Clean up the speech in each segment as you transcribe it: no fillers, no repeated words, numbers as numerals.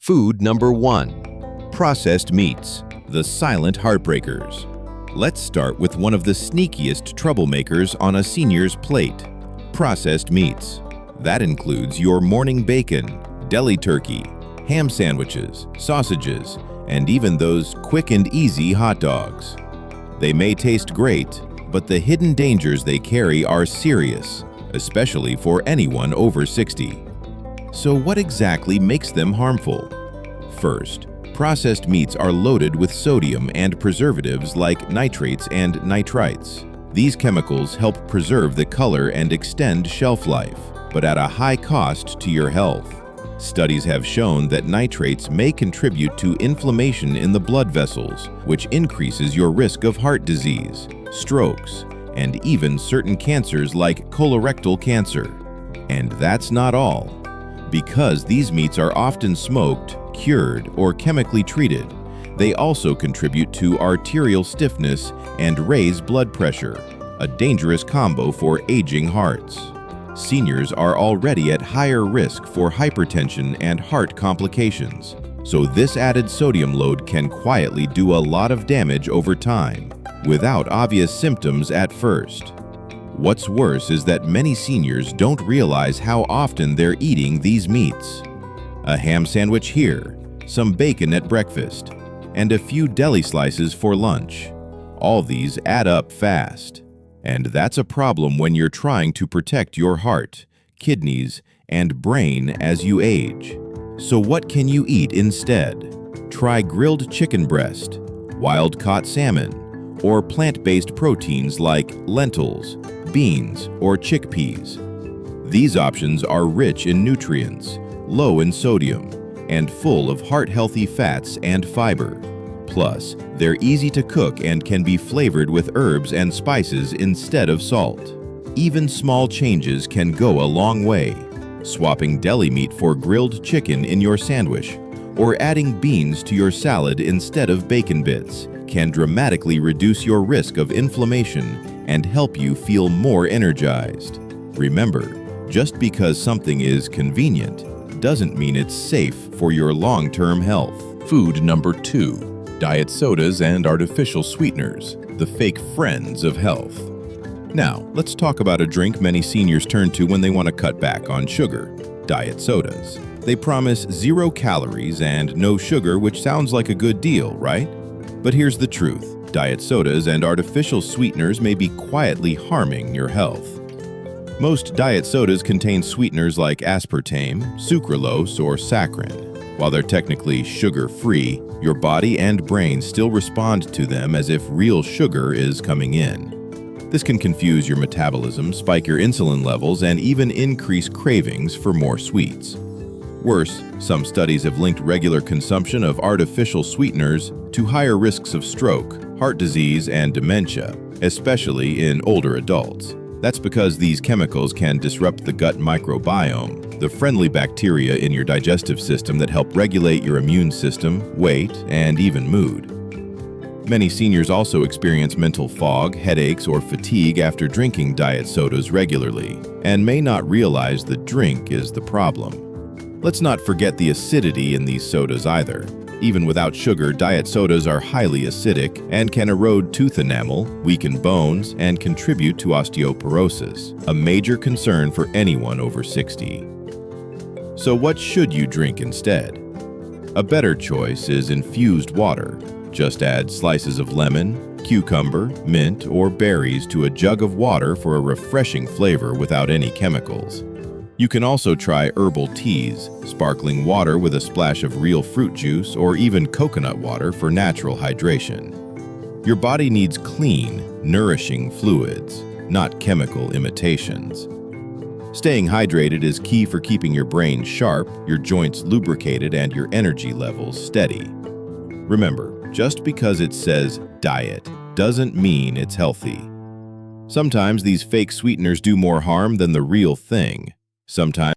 Food number 1. Processed meats, the silent heartbreakers. Let's start with one of the sneakiest troublemakers on a senior's plate: processed meats. That includes your morning bacon, deli turkey, ham sandwiches, sausages, and even those quick and easy hot dogs. They may taste great, but the hidden dangers they carry are serious, especially for anyone over 60. So what exactly makes them harmful? First, processed meats are loaded with sodium and preservatives like nitrates and nitrites. These chemicals help preserve the color and extend shelf life, but at a high cost to your health. Studies have shown that nitrates may contribute to inflammation in the blood vessels, which increases your risk of heart disease, strokes, and even certain cancers like colorectal cancer. And that's not all. Because these meats are often smoked, cured, or chemically treated, they also contribute to arterial stiffness and raise blood pressure, a dangerous combo for aging hearts. Seniors are already at higher risk for hypertension and heart complications, so this added sodium load can quietly do a lot of damage over time, without obvious symptoms at first. What's worse is that many seniors don't realize how often they're eating these meats. A ham sandwich here, some bacon at breakfast, and a few deli slices for lunch. All these add up fast. And that's a problem when you're trying to protect your heart, kidneys, and brain as you age. So what can you eat instead? Try grilled chicken breast, wild-caught salmon, or plant-based proteins like lentils, beans, or chickpeas. These options are rich in nutrients, low in sodium, and full of heart-healthy fats and fiber. Plus, they're easy to cook and can be flavored with herbs and spices instead of salt. Even small changes can go a long way. Swapping deli meat for grilled chicken in your sandwich, or adding beans to your salad instead of bacon bits, can dramatically reduce your risk of inflammation and help you feel more energized. Remember, just because something is convenient doesn't mean it's safe for your long-term health. Food number 2. Diet sodas and artificial sweeteners, the fake friends of health. Now, let's talk about a drink many seniors turn to when they want to cut back on sugar: diet sodas. They promise 0 calories and no sugar, which sounds like a good deal, right? But here's the truth: diet sodas and artificial sweeteners may be quietly harming your health. Most diet sodas contain sweeteners like aspartame, sucralose, or saccharin. While they're technically sugar-free, your body and brain still respond to them as if real sugar is coming in. This can confuse your metabolism, spike your insulin levels, and even increase cravings for more sweets. Worse, some studies have linked regular consumption of artificial sweeteners to higher risks of stroke, heart disease, and dementia, especially in older adults. That's because these chemicals can disrupt the gut microbiome, the friendly bacteria in your digestive system that help regulate your immune system, weight, and even mood. Many seniors also experience mental fog, headaches, or fatigue after drinking diet sodas regularly, and may not realize the drink is the problem. Let's not forget the acidity in these sodas either. Even without sugar, diet sodas are highly acidic and can erode tooth enamel, weaken bones, and contribute to osteoporosis, a major concern for anyone over 60. So what should you drink instead? A better choice is infused water. Just add slices of lemon, cucumber, mint, or berries to a jug of water for a refreshing flavor without any chemicals. You can also try herbal teas, sparkling water with a splash of real fruit juice, or even coconut water for natural hydration. Your body needs clean, nourishing fluids, not chemical imitations. Staying hydrated is key for keeping your brain sharp, your joints lubricated, and your energy levels steady. Remember, just because it says diet doesn't mean it's healthy. Sometimes these fake sweeteners do more harm than the real thing. Sometimes.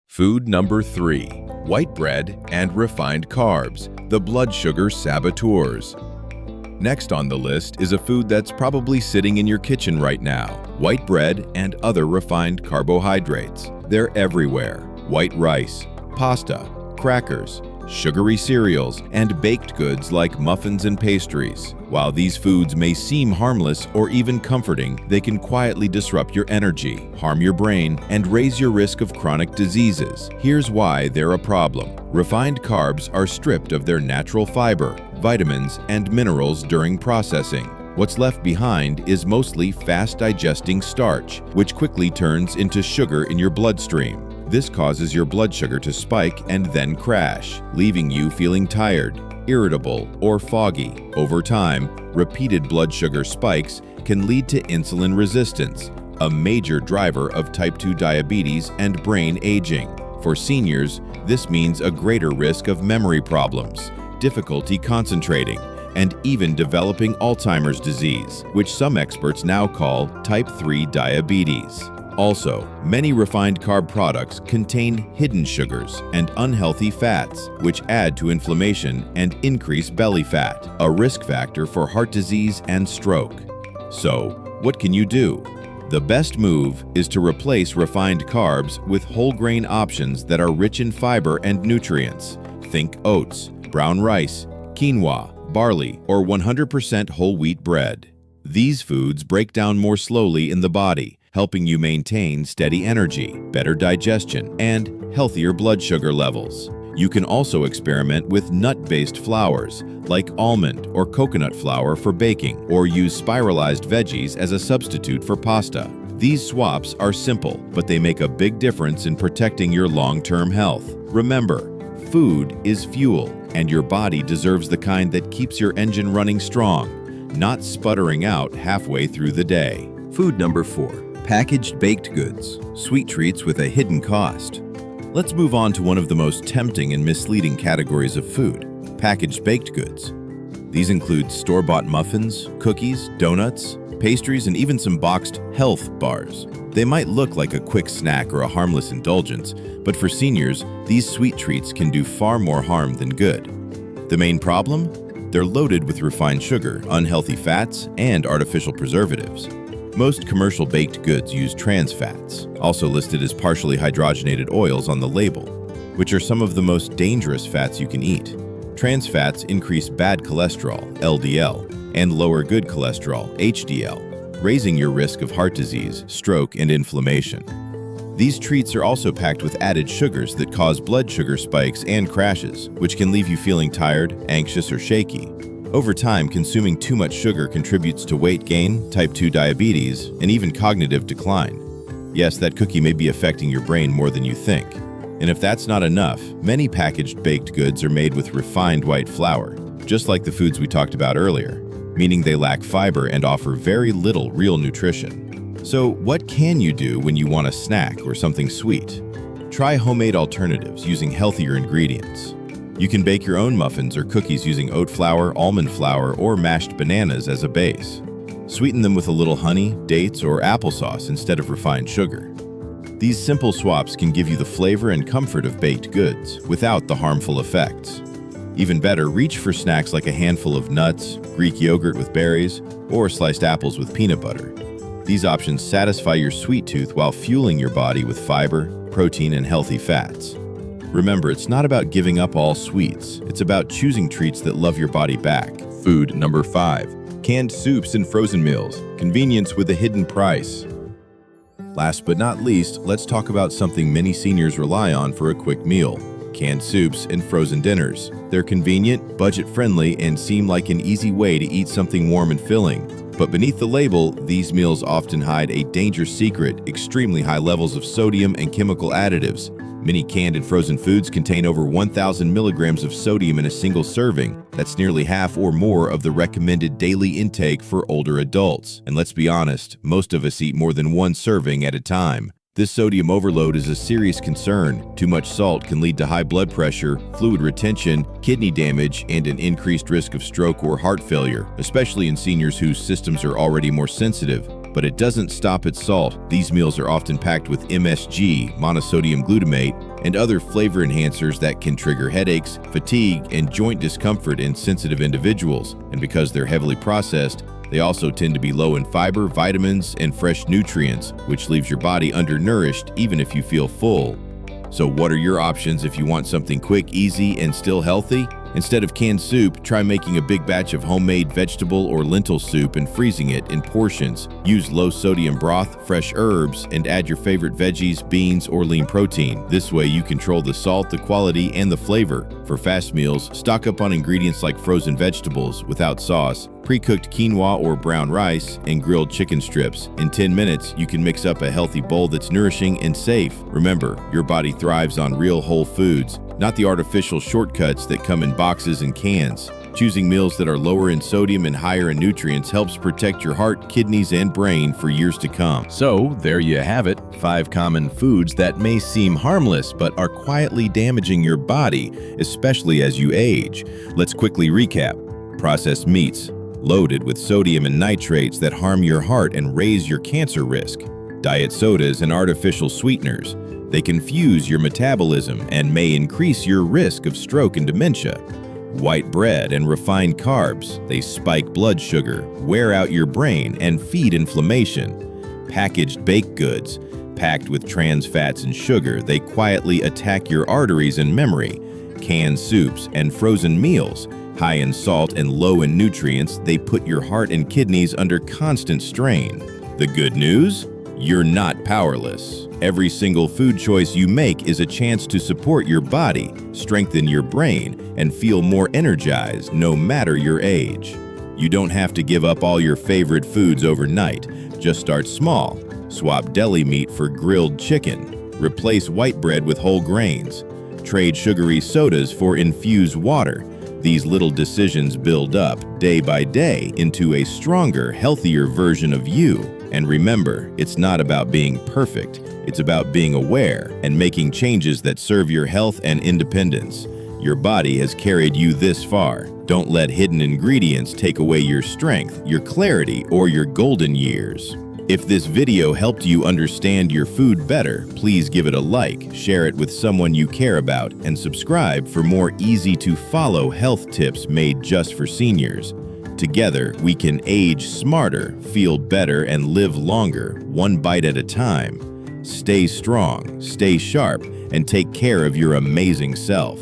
Food number 3. White bread and refined carbs, the blood sugar saboteurs. Next on the list is a food that's probably sitting in your kitchen right now: white bread and other refined carbohydrates. They're everywhere: white rice, pasta, crackers, sugary cereals, and baked goods like muffins and pastries. While these foods may seem harmless or even comforting, they can quietly disrupt your energy, harm your brain, and raise your risk of chronic diseases. Here's why they're a problem. Refined carbs are stripped of their natural fiber, vitamins, and minerals during processing. What's left behind is mostly fast-digesting starch, which quickly turns into sugar in your bloodstream. This causes your blood sugar to spike and then crash, leaving you feeling tired, irritable, or foggy. Over time, repeated blood sugar spikes can lead to insulin resistance, a major driver of type 2 diabetes and brain aging. For seniors, this means a greater risk of memory problems, difficulty concentrating, and even developing Alzheimer's disease, which some experts now call type 3 diabetes. Also, many refined carb products contain hidden sugars and unhealthy fats, which add to inflammation and increase belly fat, a risk factor for heart disease and stroke. So, what can you do? The best move is to replace refined carbs with whole grain options that are rich in fiber and nutrients. Think oats, brown rice, quinoa, barley, or 100% whole wheat bread. These foods break down more slowly in the body, helping you maintain steady energy, better digestion, and healthier blood sugar levels. You can also experiment with nut-based flours, like almond or coconut flour for baking, or use spiralized veggies as a substitute for pasta. These swaps are simple, but they make a big difference in protecting your long-term health. Remember, food is fuel, and your body deserves the kind that keeps your engine running strong, not sputtering out halfway through the day. Food number 4. Packaged baked goods, sweet treats with a hidden cost. Let's move on to one of the most tempting and misleading categories of food, packaged baked goods. These include store-bought muffins, cookies, donuts, pastries, and even some boxed health bars. They might look like a quick snack or a harmless indulgence, but for seniors, these sweet treats can do far more harm than good. The main problem? They're loaded with refined sugar, unhealthy fats, and artificial preservatives. Most commercial baked goods use trans fats, also listed as partially hydrogenated oils on the label, which are some of the most dangerous fats you can eat. Trans fats increase bad cholesterol, LDL, and lower good cholesterol, HDL, raising your risk of heart disease, stroke, and inflammation. These treats are also packed with added sugars that cause blood sugar spikes and crashes, which can leave you feeling tired, anxious, or shaky. Over time, consuming too much sugar contributes to weight gain, type 2 diabetes, and even cognitive decline. Yes, that cookie may be affecting your brain more than you think. And if that's not enough, many packaged baked goods are made with refined white flour, just like the foods we talked about earlier, meaning they lack fiber and offer very little real nutrition. So what can you do when you want a snack or something sweet? Try homemade alternatives using healthier ingredients. You can bake your own muffins or cookies using oat flour, almond flour, or mashed bananas as a base. Sweeten them with a little honey, dates, or applesauce instead of refined sugar. These simple swaps can give you the flavor and comfort of baked goods without the harmful effects. Even better, reach for snacks like a handful of nuts, Greek yogurt with berries, or sliced apples with peanut butter. These options satisfy your sweet tooth while fueling your body with fiber, protein, and healthy fats. Remember, it's not about giving up all sweets. It's about choosing treats that love your body back. Food number 5. Canned soups and frozen meals, convenience with a hidden price. Last but not least, let's talk about something many seniors rely on for a quick meal: canned soups and frozen dinners. They're convenient, budget-friendly, and seem like an easy way to eat something warm and filling. But beneath the label, these meals often hide a dangerous secret: extremely high levels of sodium and chemical additives. Many canned and frozen foods contain over 1,000 milligrams of sodium in a single serving. That's nearly half or more of the recommended daily intake for older adults. And let's be honest, most of us eat more than one serving at a time. This sodium overload is a serious concern. Too much salt can lead to high blood pressure, fluid retention, kidney damage, and an increased risk of stroke or heart failure, especially in seniors whose systems are already more sensitive. But it doesn't stop at salt. These meals are often packed with MSG, monosodium glutamate, and other flavor enhancers that can trigger headaches, fatigue, and joint discomfort in sensitive individuals. And because they're heavily processed, they also tend to be low in fiber, vitamins, and fresh nutrients, which leaves your body undernourished even if you feel full. So what are your options if you want something quick, easy, and still healthy? Instead of canned soup, try making a big batch of homemade vegetable or lentil soup and freezing it in portions. Use low-sodium broth, fresh herbs, and add your favorite veggies, beans, or lean protein. This way you control the salt, the quality, and the flavor. For fast meals, stock up on ingredients like frozen vegetables without sauce, pre-cooked quinoa or brown rice, and grilled chicken strips. In 10 minutes, you can mix up a healthy bowl that's nourishing and safe. Remember, your body thrives on real whole foods, not the artificial shortcuts that come in boxes and cans. Choosing meals that are lower in sodium and higher in nutrients helps protect your heart, kidneys, and brain for years to come. So, there you have it, 5 common foods that may seem harmless but are quietly damaging your body, especially as you age. Let's quickly recap. Processed meats, loaded with sodium and nitrates that harm your heart and raise your cancer risk. Diet sodas and artificial sweeteners. They confuse your metabolism and may increase your risk of stroke and dementia. White bread and refined carbs. They spike blood sugar, wear out your brain, and feed inflammation. Packaged baked goods. Packed with trans fats and sugar, they quietly attack your arteries and memory. Canned soups and frozen meals. High in salt and low in nutrients, they put your heart and kidneys under constant strain. The good news? You're not powerless. Every single food choice you make is a chance to support your body, strengthen your brain, and feel more energized no matter your age. You don't have to give up all your favorite foods overnight. Just start small. Swap deli meat for grilled chicken. Replace white bread with whole grains. Trade sugary sodas for infused water. These little decisions build up, day by day, into a stronger, healthier version of you. And remember, it's not about being perfect. It's about being aware and making changes that serve your health and independence. Your body has carried you this far. Don't let hidden ingredients take away your strength, your clarity, or your golden years. If this video helped you understand your food better, please give it a like, share it with someone you care about, and subscribe for more easy-to-follow health tips made just for seniors. Together, we can age smarter, feel better, and live longer, one bite at a time. Stay strong, stay sharp, and take care of your amazing self.